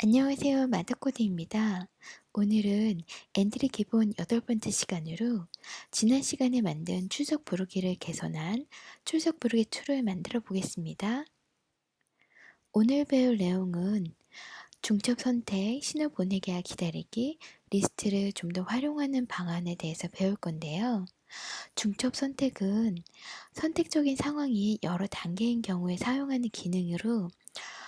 안녕하세요. 마더코드입니다. 오늘은 엔트리 기본 8번째 시간으로 지난 시간에 만든 출석 부르기를 개선한 출석 부르기 2를 만들어 보겠습니다. 오늘 배울 내용은 중첩 선택, 신호 보내기와 기다리기, 리스트를 좀 더 활용하는 방안에 대해서 배울 건데요. 중첩 선택은 선택적인 상황이 여러 단계인 경우에 사용하는 기능으로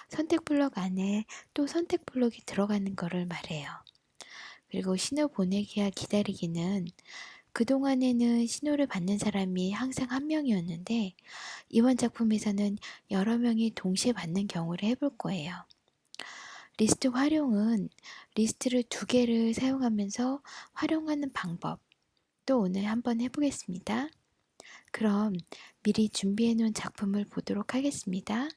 선택 블록 안에 또 선택 블록이 들어가는 것을 말해요. 그리고 신호 보내기와 기다리기는 그동안에는 신호를 받는 사람이 항상 한 명이었는데 이번 작품에서는 여러 명이 동시에 받는 경우를 해볼 거예요. 리스트 활용은 리스트를 2개를 사용하면서 활용하는 방법 또 오늘 한번 해보겠습니다. 그럼 미리 준비해 놓은 작품을 보도록 하겠습니다.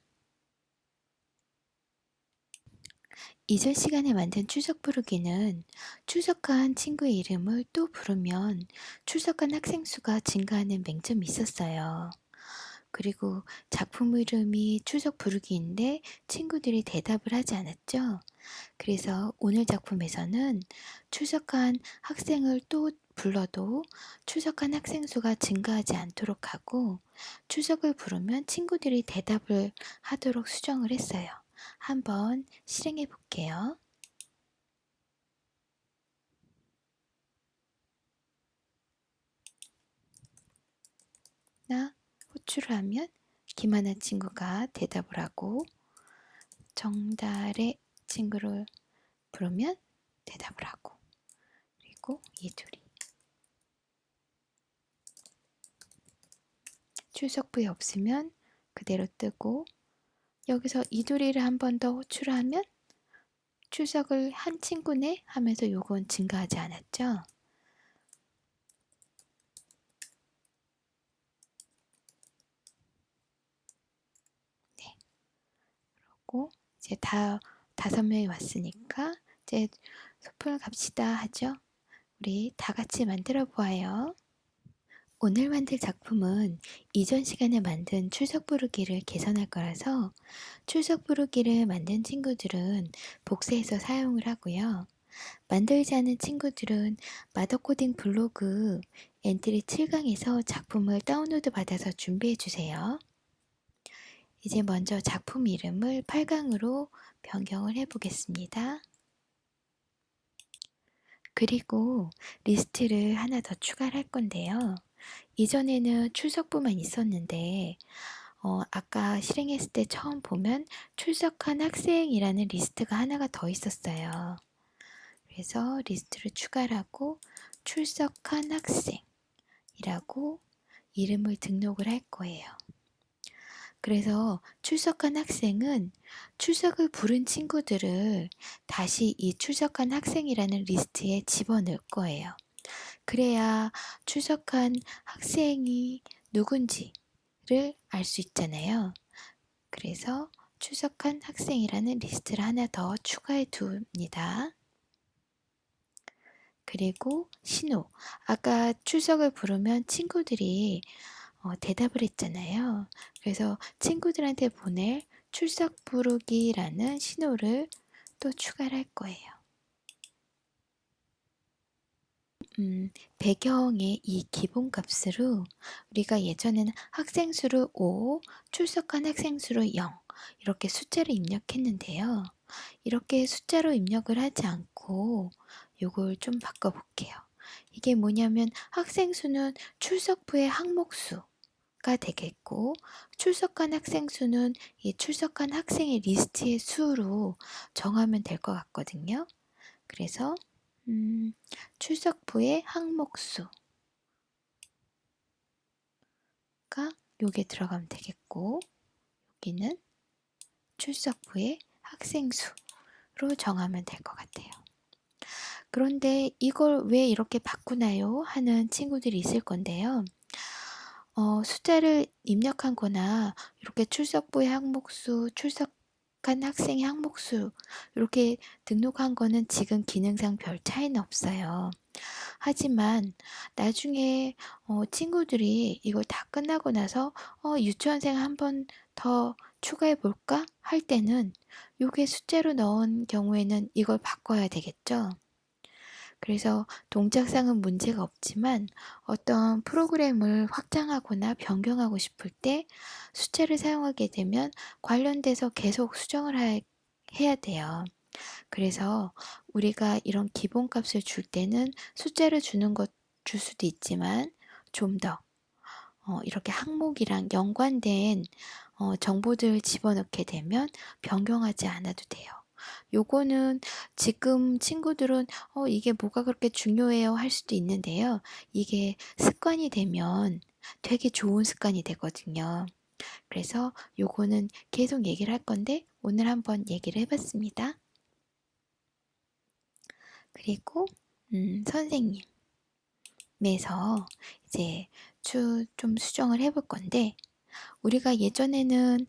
이전 시간에 만든 출석 부르기는 출석한 친구의 이름을 또 부르면 출석한 학생 수가 증가하는 맹점이 있었어요. 그리고 작품 이름이 출석 부르기인데 친구들이 대답을 하지 않았죠. 그래서 오늘 작품에서는 출석한 학생을 또 불러도 출석한 학생 수가 증가하지 않도록 하고 출석을 부르면 친구들이 대답을 하도록 수정을 했어요. 한번 실행해 볼게요. 나 호출을 하면 김하나 친구가 대답을 하고 정달의 친구를 부르면 대답을 하고 그리고 이둘이 출석부에 없으면 그대로 뜨고 여기서 이둘이를 한 번 더 호출을 하면 출석을 한 친구네 하면서 요건 증가하지 않았죠. 네. 그리고 이제 5명이 왔으니까 이제 소풍을 갑시다 하죠. 우리 다 같이 만들어 보아요. 오늘 만들 작품은 이전 시간에 만든 출석 부르기를 개선할 거라서 출석 부르기를 만든 친구들은 복사해서 사용을 하고요. 만들지 않은 친구들은 마더코딩 블로그 엔트리 7강에서 작품을 다운로드 받아서 준비해 주세요. 이제 먼저 작품 이름을 8강으로 변경을 해 보겠습니다. 그리고 리스트를 하나 더 추가를 할 건데요. 이전에는 출석부만 있었는데 아까 실행했을 때 처음 보면 출석한 학생이라는 리스트가 하나가 더 있었어요. 그래서 리스트를 추가를 하고 출석한 학생이라고 이름을 등록을 할 거예요. 그래서 출석한 학생은 출석을 부른 친구들을 다시 이 출석한 학생이라는 리스트에 집어넣을 거예요. 그래야 출석한 학생이 누군지를 알 수 있잖아요. 그래서 출석한 학생이라는 리스트를 하나 더 추가해 둡니다. 그리고 신호. 아까 출석을 부르면 친구들이 대답을 했잖아요. 그래서 친구들한테 보낼 출석 부르기라는 신호를 또 추가를 할 거예요. 배경의 이 기본값으로 우리가 예전에는 학생 수를 5, 출석한 학생 수를 0 이렇게 숫자를 입력했는데요. 이렇게 숫자로 입력을 하지 않고 요걸 좀 바꿔볼게요. 이게 뭐냐면 학생 수는 출석부의 항목 수가 되겠고 출석한 학생 수는 이 출석한 학생의 리스트의 수로 정하면 될 것 같거든요. 그래서 출석부의 항목 수가 요게 들어가면 되겠고 여기는 출석부의 학생 수로 정하면 될 것 같아요. 그런데 이걸 왜 이렇게 바꾸나요? 하는 친구들이 있을 건데요. 숫자를 입력한 거나 이렇게 출석부의 항목수, 출석한 학생의 항목수 이렇게 등록한 거는 지금 기능상 별 차이는 없어요. 하지만 나중에 친구들이 이걸 다 끝나고 나서 유치원생 한 번 더 추가해 볼까? 할 때는 요게 숫자로 넣은 경우에는 이걸 바꿔야 되겠죠. 그래서 동작상은 문제가 없지만 어떤 프로그램을 확장하거나 변경하고 싶을 때 숫자를 사용하게 되면 관련돼서 계속 수정을 해야 돼요. 그래서 우리가 이런 기본값을 줄 때는 숫자를 줄 수도 있지만 좀 더 이렇게 항목이랑 연관된 정보들을 집어넣게 되면 변경하지 않아도 돼요. 요거는 지금 친구들은 이게 뭐가 그렇게 중요해요 할 수도 있는데요. 이게 습관이 되면 되게 좋은 습관이 되거든요. 그래서 요거는 계속 얘기를 할 건데 오늘 한번 얘기를 해봤습니다. 그리고 선생님에서 이제 좀 수정을 해볼 건데 우리가 예전에는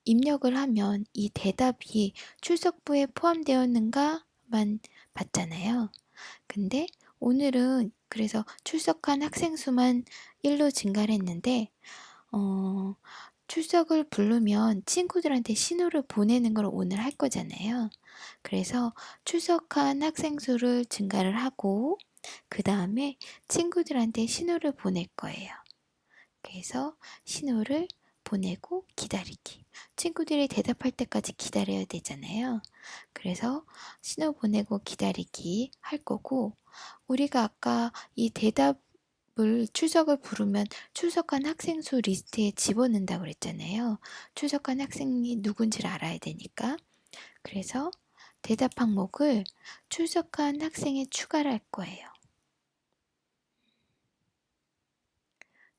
입력을 하면 이 대답이 출석부에 포함되었는가만 봤잖아요. 근데 오늘은 그래서 출석한 학생 수만 1로 증가를 했는데 출석을 부르면 친구들한테 신호를 보내는 걸 오늘 할 거잖아요. 그래서 출석한 학생 수를 증가를 하고 그 다음에 친구들한테 신호를 보낼 거예요. 그래서 신호를 보내고 기다리기. 친구들이 대답할 때까지 기다려야 되잖아요. 그래서 신호 보내고 기다리기 할 거고, 우리가 아까 이 대답을 출석을 부르면 출석한 학생 수 리스트에 집어넣는다고 그랬잖아요. 출석한 학생이 누군지를 알아야 되니까. 그래서 대답 항목을 출석한 학생에 추가를 할 거예요.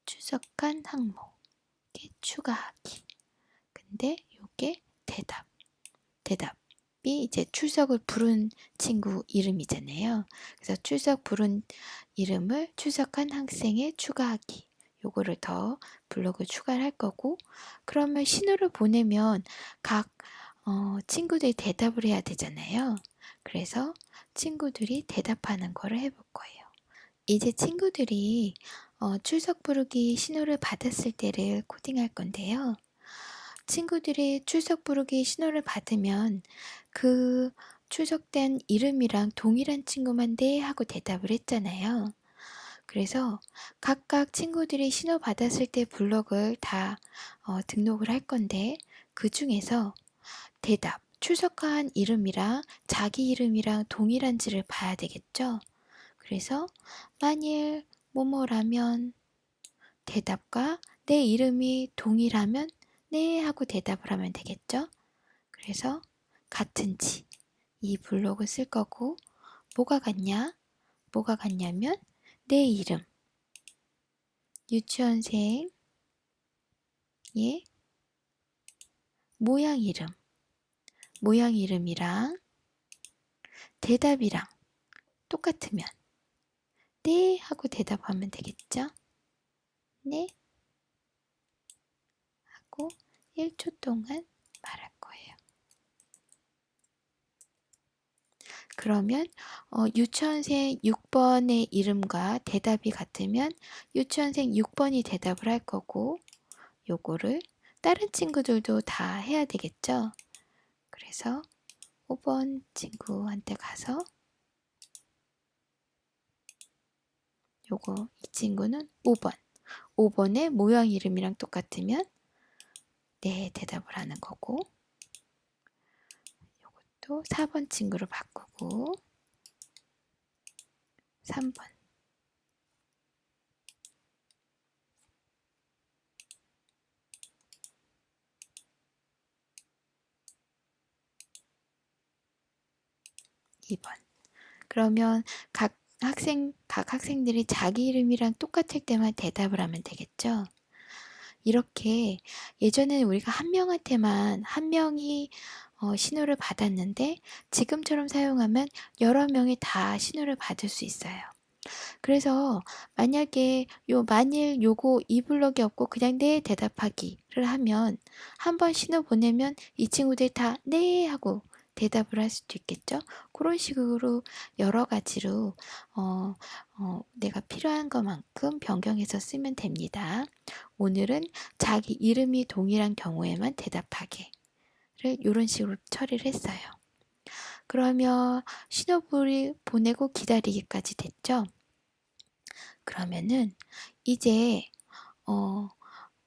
출석한 항목에 추가하기. 근데 요게 대답이 이제 출석을 부른 친구 이름이잖아요. 그래서 출석 부른 이름을 출석한 학생에 추가하기. 요거를 더 블록을 추가를 할 거고, 그러면 신호를 보내면 각 친구들이 대답을 해야 되잖아요. 그래서 친구들이 대답하는 거를 해볼 거예요. 이제 친구들이 출석 부르기 신호를 받았을 때를 코딩할 건데요. 친구들이 출석 부르기 신호를 받으면 그 출석된 이름이랑 동일한 친구만 네 하고 대답을 했잖아요. 그래서 각각 친구들이 신호 받았을 때 블록을 다 등록을 할 건데 그 중에서 대답, 출석한 이름이랑 자기 이름이랑 동일한지를 봐야 되겠죠. 그래서 만일 뭐뭐라면 대답과 내 이름이 동일하면 네 하고 대답을 하면 되겠죠. 그래서 같은지 이 블록을 쓸 거고 뭐가 같냐면 내 이름 유치원생의 모양 이름이랑 대답이랑 똑같으면 네 하고 대답하면 되겠죠. 네 하고 1초 동안 말할 거예요. 그러면 유치원생 6번의 이름과 대답이 같으면 유치원생 6번이 대답을 할 거고 요거를 다른 친구들도 다 해야 되겠죠. 그래서 5번 친구한테 가서 이 친구는 5번의 모양 이름이랑 똑같으면 네 대답을 하는 거고 요것도 4번 친구로 바꾸고 3번 2번 그러면 각 학생들이 자기 이름이랑 똑같을 때만 대답을 하면 되겠죠. 이렇게 예전에는 우리가 한 명이 신호를 받았는데 지금처럼 사용하면 여러 명이 다 신호를 받을 수 있어요. 그래서 만일 요거 이 블럭이 없고 그냥 네 대답하기를 하면 한 번 신호 보내면 이 친구들 다 네 하고 대답을 할 수도 있겠죠. 그런 식으로 여러 가지로 내가 필요한 것만큼 변경해서 쓰면 됩니다. 오늘은 자기 이름이 동일한 경우에만 대답하게를 이런 식으로 처리를 했어요. 그러면 신호불이 보내고 기다리기까지 됐죠. 그러면은 이제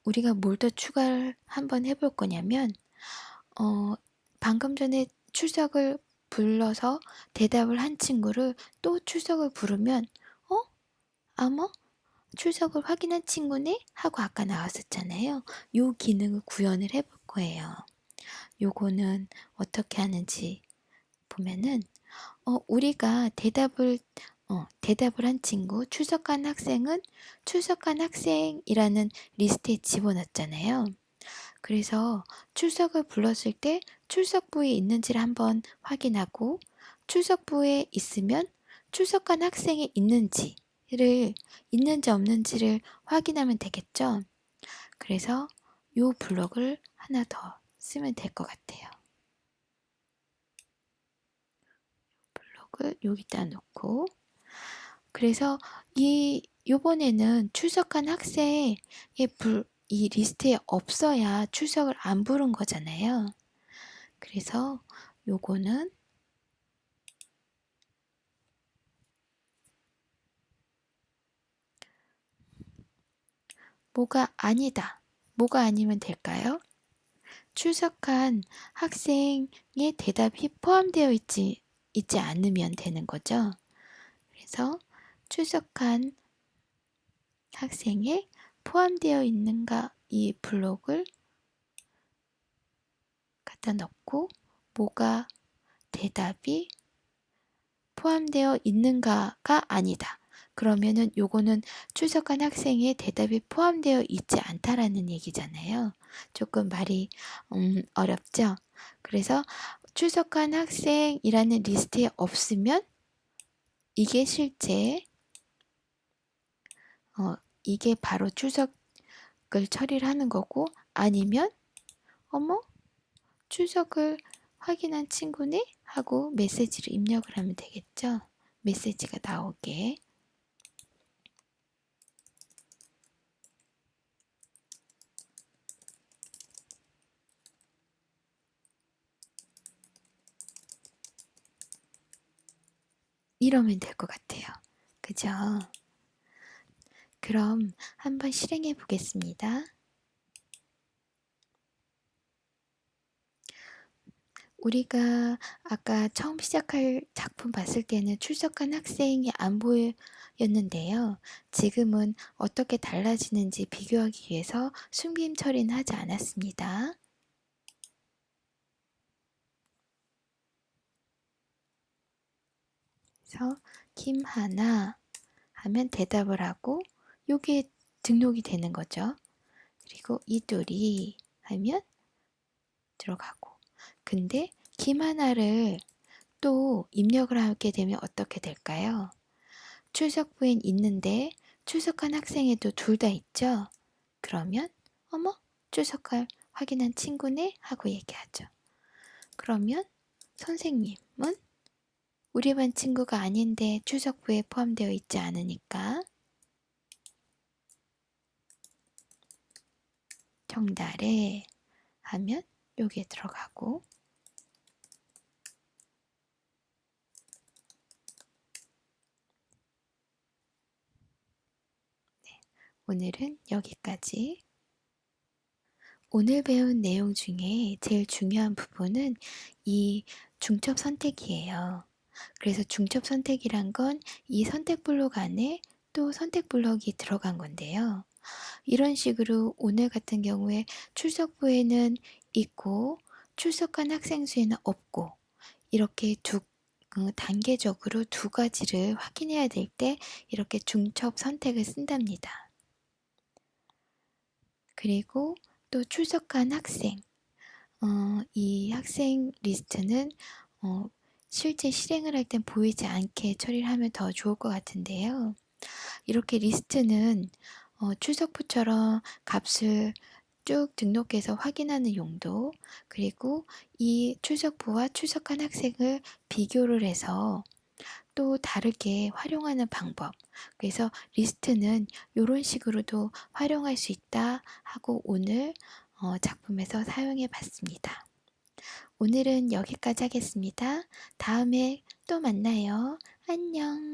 우리가 뭘 더 추가를 한번 해볼 거냐면 방금 전에 출석을 불러서 대답을 한 친구를 또 출석을 부르면 아마 출석을 확인한 친구네? 하고 아까 나왔었잖아요. 요 기능을 구현을 해볼 거예요. 요거는 어떻게 하는지 보면은 우리가 대답을 한 친구, 출석한 학생은 출석한 학생이라는 리스트에 집어넣었잖아요. 그래서 출석을 불렀을 때 출석부에 있는지를 한번 확인하고 출석부에 있으면 출석한 학생이 있는지 없는지를 확인하면 되겠죠. 그래서 요 블록을 하나 더 쓰면 될 것 같아요. 블록을 여기다 놓고 그래서 요번에는 출석한 학생의 이 리스트에 없어야 출석을 안 부른 거잖아요. 그래서 요거는 뭐가 아니다. 뭐가 아니면 될까요? 출석한 학생의 대답이 포함되어 있지 않으면 되는 거죠. 그래서 출석한 학생에 포함되어 있는가 이 블록을 갖다 넣고 뭐가 대답이 포함되어 있는가가 아니다. 그러면은 요거는 출석한 학생의 대답이 포함되어 있지 않다라는 얘기잖아요. 조금 말이 어렵죠? 그래서 출석한 학생이라는 리스트에 없으면 이게 실제 이게 바로 출석을 처리를 하는 거고 아니면 어머 출석을 확인한 친구네? 하고 메시지를 입력을 하면 되겠죠. 메시지가 나오게. 이러면 될 것 같아요. 그죠? 그럼 한번 실행해 보겠습니다. 우리가 아까 처음 시작할 작품 봤을 때는 출석한 학생이 안 보였는데요. 지금은 어떻게 달라지는지 비교하기 위해서 숨김 처리는 하지 않았습니다. 그래서 김하나 하면 대답을 하고 요게 등록이 되는 거죠. 그리고 이두리 하면 들어가고 근데 김하나를 또 입력을 하게 되면 어떻게 될까요? 출석부엔 있는데 출석한 학생에도 둘 다 있죠? 그러면 어머 출석할 확인한 친구네? 하고 얘기하죠. 그러면 선생님은 우리 반 친구가 아닌데 출석부에 포함되어 있지 않으니까 정달에 하면 여기에 들어가고 오늘은 여기까지. 오늘 배운 내용 중에 제일 중요한 부분은 이 중첩 선택이에요. 그래서 중첩 선택이란 건 이 선택 블록 안에 또 선택 블록이 들어간 건데요. 이런 식으로 오늘 같은 경우에 출석부에는 있고 출석한 학생 수에는 없고 이렇게 단계적으로 두 가지를 확인해야 될 때 이렇게 중첩 선택을 쓴답니다. 그리고 또 출석한 학생, 이 학생 리스트는 실제 실행을 할 땐 보이지 않게 처리를 하면 더 좋을 것 같은데요. 이렇게 리스트는 출석부처럼 값을 쭉 등록해서 확인하는 용도, 그리고 이 출석부와 출석한 학생을 비교를 해서 또 다르게 활용하는 방법. 그래서 리스트는 요런 식으로도 활용할 수 있다 하고 오늘 작품에서 사용해 봤습니다. 오늘은 여기까지 하겠습니다. 다음에 또 만나요. 안녕.